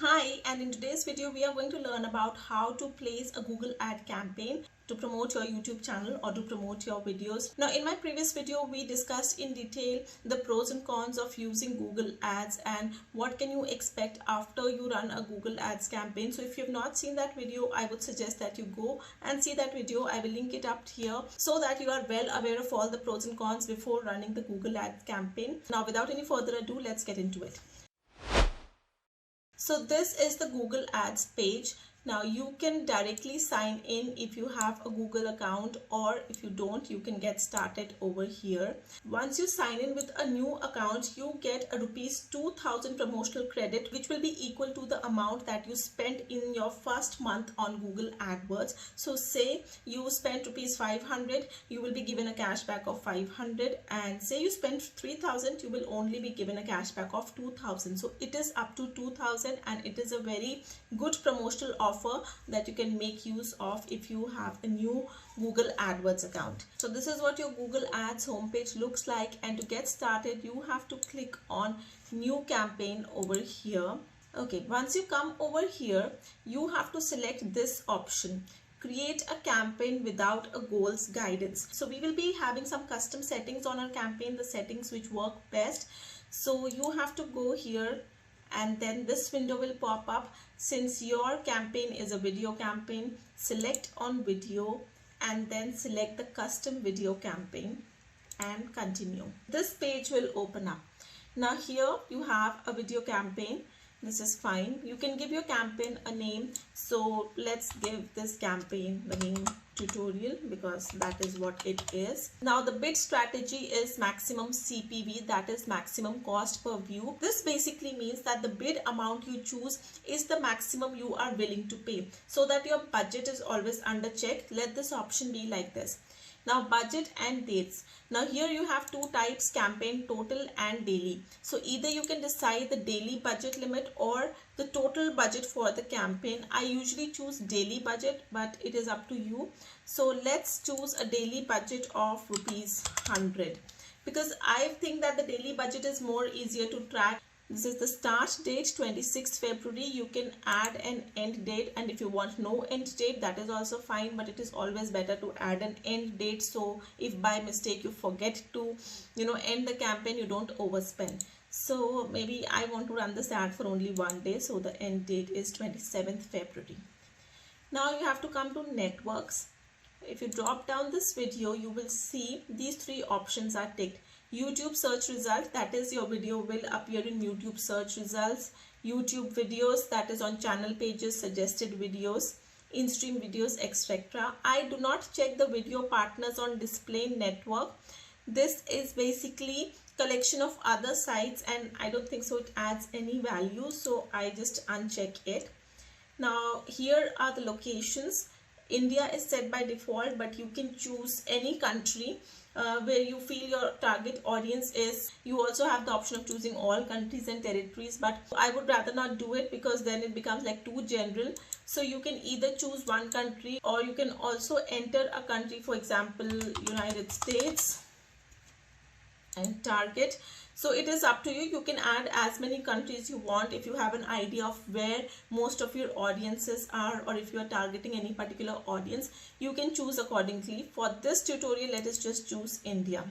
Hi, and in today's video we are going to learn about how to place a Google ad campaign to promote your YouTube channel or to promote your videos. Now in my previous video we discussed in detail the pros and cons of using Google Ads and what can you expect after you run a Google Ads campaign. So if you have not seen that video, I would suggest that you go and see that video. I will link it up here so that you are well aware of all the pros and cons before running the Google Ads campaign. Now without any further ado, let's get into it. So this is the Google Ads page. Now you can directly sign in if you have a Google account, or if you don't, you can get started over here. Once you sign in with a new account, you get a rupees 2000 promotional credit, which will be equal to the amount that you spent in your first month on Google AdWords. So say you spent rupees 500, you will be given a cashback of 500, and say you spent 3000, you will only be given a cashback of 2000. So it is up to 2000, and it is a very good promotional offer that you can make use of if you have a new Google AdWords account. So this is what your Google Ads homepage looks like, and to get started you have to click on new campaign over here. Okay, once you come over here, you have to select this option, create a campaign without a goals guidance. So we will be having some custom settings on our campaign, the settings which work best. So you have to go here, and then this window will pop up. Since your campaign is a video campaign, select on video and then select the custom video campaign and continue. This page will open up. Now here you have a video campaign. This is fine. You can give your campaign a name. So let's give this campaign the name tutorial, because that is what it is. Now the bid strategy is maximum CPV, that is maximum cost per view. This basically means that the bid amount you choose is the maximum you are willing to pay, so that your budget is always under check. Let this option be like this. Now budget and dates. Now here you have two types, campaign total and daily. So either you can decide the daily budget limit or the total budget for the campaign. I usually choose daily budget, but it is up to you. So let's choose a daily budget of rupees 100, because I think that the daily budget is more easier to track. This is the start date, 26th February. You can add an end date, and if you want no end date, that is also fine, but it is always better to add an end date, so if by mistake you forget to end the campaign, you don't overspend. So maybe I want to run this ad for only one day, so the end date is 27th February. Now you have to come to networks. If you drop down this video, you will see these three options are ticked. YouTube search result, that is your video will appear in YouTube search results. YouTube videos, that is on channel pages, suggested videos, in-stream videos, etc. I do not check the video partners on display network. This is basically collection of other sites, and I don't think so it adds any value, so I just uncheck it. Now here are the locations. India is set by default, but you can choose any country where you feel your target audience is. You also have the option of choosing all countries and territories, but I would rather not do it, because then it becomes like too general. So you can either choose one country, or you can also enter a country, for example United States, and target. So it is up to you. You can add as many countries you want if you have an idea of where most of your audiences are, or if you are targeting any particular audience, you can choose accordingly. For this tutorial, let us just choose India.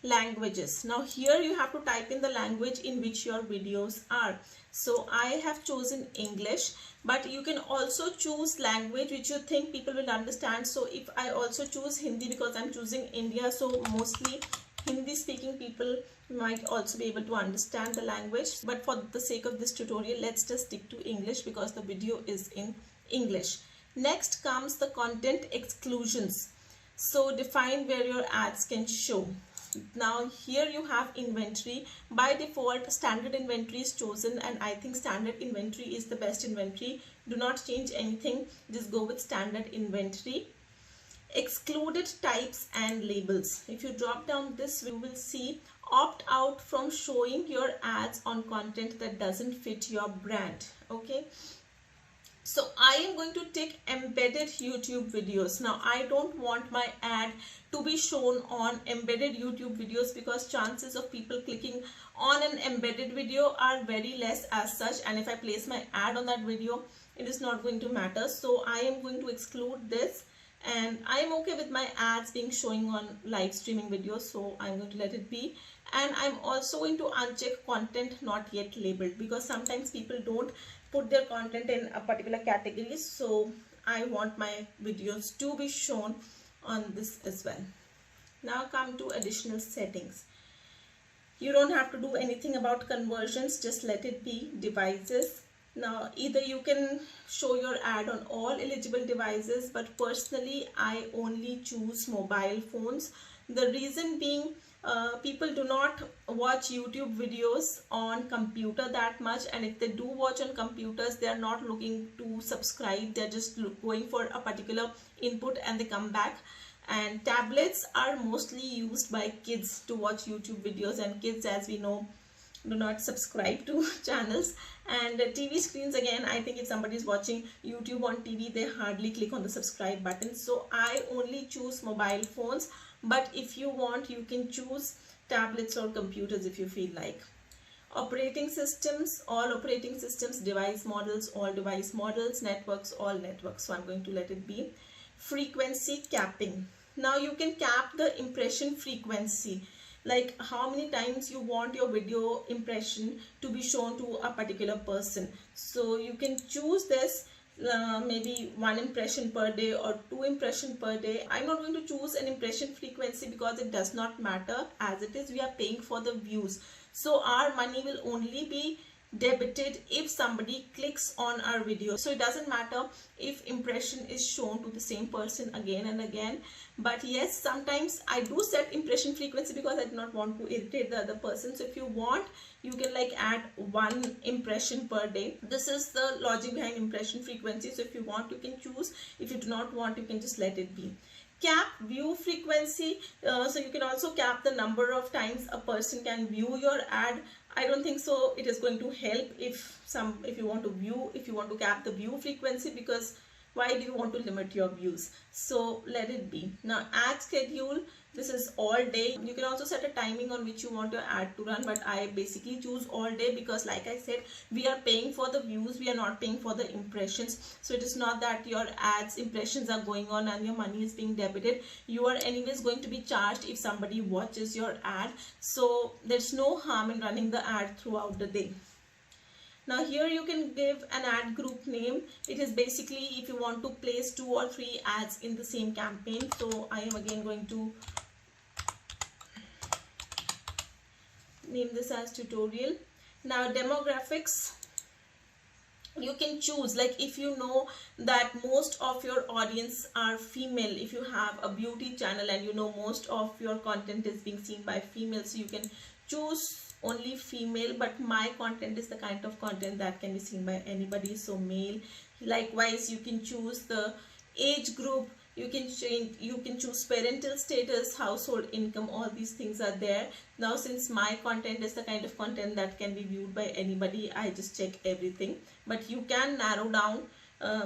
Languages. Now here you have to type in the language in which your videos are. So I have chosen English, but you can also choose language which you think people will understand. So if I also choose Hindi, because I'm choosing India, so mostly Hindi speaking people might also be able to understand the language, but for the sake of this tutorial, let's just stick to English because the video is in English. Next comes the content exclusions. So define where your ads can show. Now here you have inventory. By default, standard inventory is chosen, and I think standard inventory is the best inventory. Do not change anything, just go with standard inventory. Excluded types and labels. If you drop down this, you will see opt out from showing your ads on content that doesn't fit your brand. Okay, So I am going to take embedded YouTube videos. Now I don't want my ad to be shown on embedded YouTube videos because chances of people clicking on an embedded video are very less as such, and if I place my ad on that video, it is not going to matter. So I am going to exclude this, and I am okay with my ads being showing on live streaming videos, so I'm going to let it be. And I'm also going to uncheck content not yet labeled, because sometimes people don't put their content in a particular category, so I want my videos to be shown on this as well. Now come to additional settings. You don't have to do anything about conversions, just let it be. Devices. Now either you can show your ad on all eligible devices, but personally I only choose mobile phones. The reason being, people do not watch YouTube videos on computer that much, and if they do watch on computers, they are not looking to subscribe, they're just going for a particular input and they come back. And tablets are mostly used by kids to watch YouTube videos, and kids, as we know, do not subscribe to channels. And TV screens, again, I think if somebody is watching YouTube on TV, they hardly click on the subscribe button. So I only choose mobile phones, but if you want, you can choose tablets or computers if you feel like. Operating systems, all operating systems, device models, all device models, networks, all networks. So I'm going to let it be. Frequency capping. Now you can cap the impression frequency, like how many times you want your video impression to be shown to a particular person. So you can choose this, maybe 1 impression per day or 2 impression per day. I'm not going to choose an impression frequency because it does not matter. As it is, we are paying for the views, so our money will only be debited if somebody clicks on our video. So it doesn't matter if impression is shown to the same person again and again. But yes, sometimes I do set impression frequency because I do not want to irritate the other person. So if you want, you can like add 1 impression per day. This is the logic behind impression frequency. So if you want, you can choose. If you do not want, you can just let it be. Cap view frequency. So you can also cap the number of times a person can view your ad. I don't think so it is going to help if you want to cap the view frequency, because why do you want to limit your views? So let it be. Now ad schedule, this is all day. You can also set a timing on which you want your ad to run, but I basically choose all day because, like I said, we are paying for the views, we are not paying for the impressions. So it is not that your ads impressions are going on and your money is being debited. You are anyways going to be charged if somebody watches your ad, so there's no harm in running the ad throughout the day. Now here you can give an ad group name. It is basically if you want to place 2 or 3 ads in the same campaign. So I am again going to name this as tutorial. Now demographics, you can choose, like if you know that most of your audience are female, if you have a beauty channel and you know most of your content is being seen by females, so you can choose only female, but my content is the kind of content that can be seen by anybody, so male. Likewise, you can choose the age group, you can choose parental status, household income, all these things are there. Now since my content is the kind of content that can be viewed by anybody, I just check everything, but you can narrow down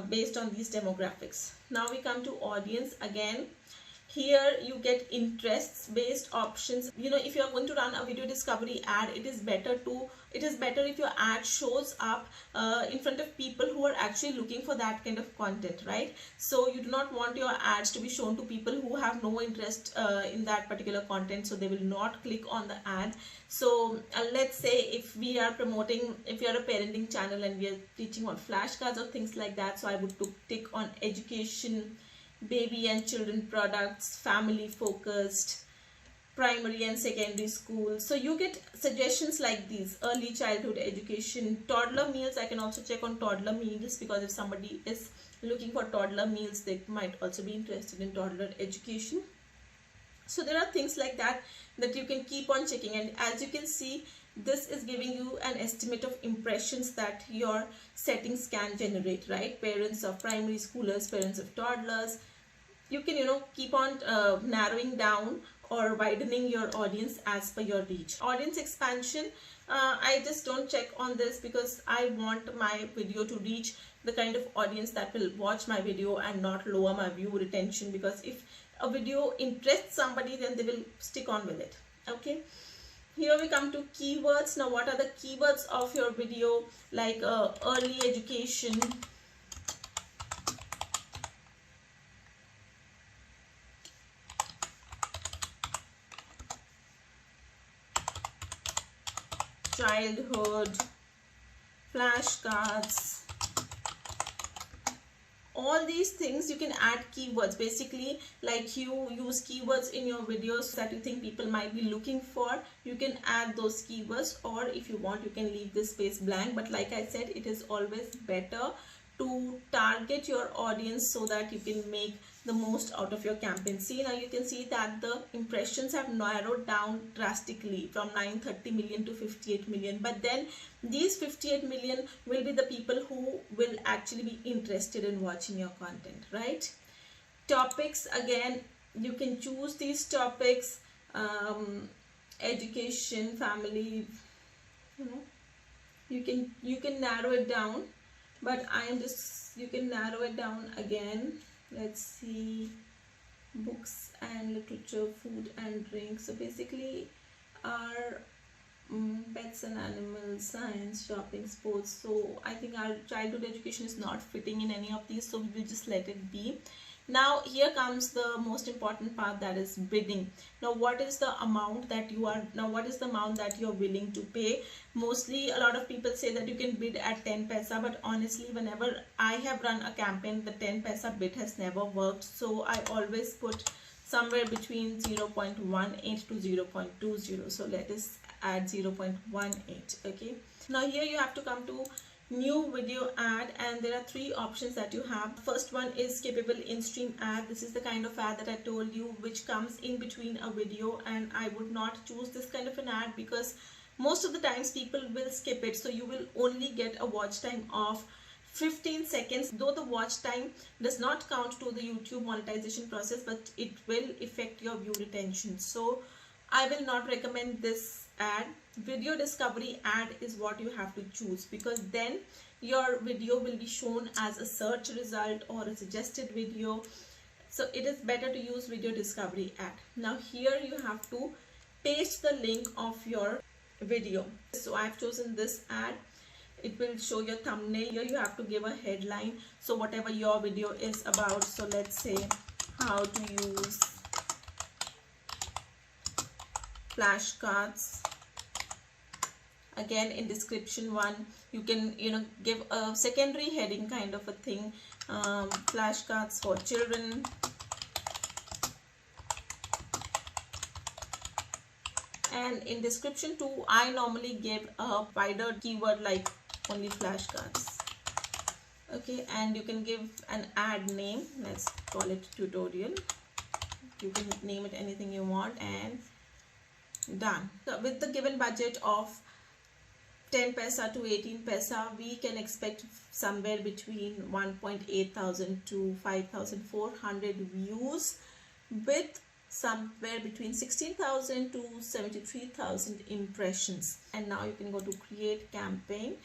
based on these demographics. Now we come to audience. Again, here you get interests based options. You know, if you are going to run a video discovery ad, it is better if your ad shows up in front of people who are actually looking for that kind of content, right? So you do not want your ads to be shown to people who have no interest in that particular content, so they will not click on the ad. So let's say if we are a parenting channel and we are teaching on flashcards or things like that, so I would tick on education, baby and children products, family focused, primary and secondary school. So you get suggestions like these: early childhood education, toddler meals. I can also check on toddler meals because if somebody is looking for toddler meals, they might also be interested in toddler education. So there are things like that you can keep on checking, and as you can see, this is giving you an estimate of impressions that your settings can generate, right? Parents of primary schoolers, parents of toddlers. You can, keep on narrowing down or widening your audience as per your reach. Audience expansion, I just don't check on this because I want my video to reach the kind of audience that will watch my video and not lower my view retention, because if a video interests somebody, then they will stick on with it. Okay, here we come to keywords. Now what are the keywords of your video? Like early education, childhood, flashcards, all these things you can add keywords. Basically, like you use keywords in your videos that you think people might be looking for, you can add those keywords, or if you want you can leave this space blank. But like I said, it is always better to target your audience so that you can make the most out of your campaign. See, now you can see that the impressions have narrowed down drastically from 930 million to 58 million. But then these 58 million will be the people who will actually be interested in watching your content, right? Topics, again, you can choose these topics, education, family, you can narrow it down. But you can narrow it down again. Let's see, books and literature, food and drink. So basically our pets and animals, science, shopping, sports. So I think our childhood education is not fitting in any of these, so we will just let it be. Now here comes the most important part, that is bidding. Now what is the amount that you are willing to pay? Mostly a lot of people say that you can bid at 10 paisa, but honestly whenever I have run a campaign, the 10 paisa bid has never worked. So I always put somewhere between 0.18 to 0.20. So let us add 0.18. okay, now here you have to come to new video ad, and there are three options that you have. First one is skippable in-stream ad. This is the kind of ad that I told you, which comes in between a video, and I would not choose this kind of an ad because most of the times people will skip it. So you will only get a watch time of 15 seconds, though the watch time does not count to the YouTube monetization process, but it will affect your view retention. So I will not recommend this ad. Video discovery ad is what you have to choose, because then your video will be shown as a search result or a suggested video. So it is better to use video discovery ad. Now here you have to paste the link of your video. So I have chosen this ad. It will show your thumbnail. Here you have to give a headline, so whatever your video is about. So let's say how to use flashcards. Again, in description one you can give a secondary heading kind of a thing, flashcards for children. And in description 2 I normally give a wider keyword like only flashcards. Okay, and you can give an ad name. Let's call it tutorial. You can name it anything you want, and done. So with the given budget of 10 paisa to 18 paisa, we can expect somewhere between 1.8 thousand to 5,400 views, with somewhere between 16,000 to 73,000 impressions. And now you can go to create campaign,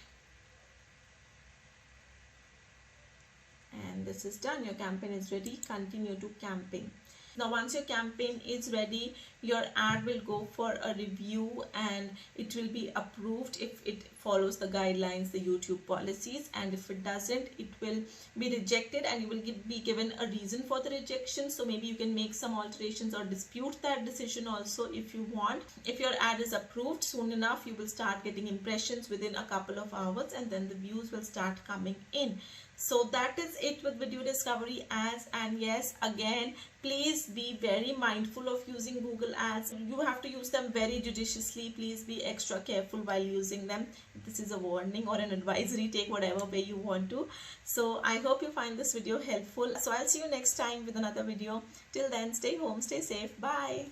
and this is done. Your campaign is ready. Continue to campaign. Now once your campaign is ready, your ad will go for a review and it will be approved if it follows the guidelines, the YouTube policies, and if it doesn't, it will be rejected, and you will be given a reason for the rejection. So maybe you can make some alterations or dispute that decision also if you want. If your ad is approved, soon enough you will start getting impressions within a couple of hours, and then the views will start coming in. So that is it with video discovery ads. And yes, again, please be very mindful of using Google ads. You have to use them very judiciously. Please be extra careful while using them. This is a warning or an advisory, take whatever way you want to. So I hope you find this video helpful. So I'll see you next time with another video. Till then, stay home, stay safe. Bye.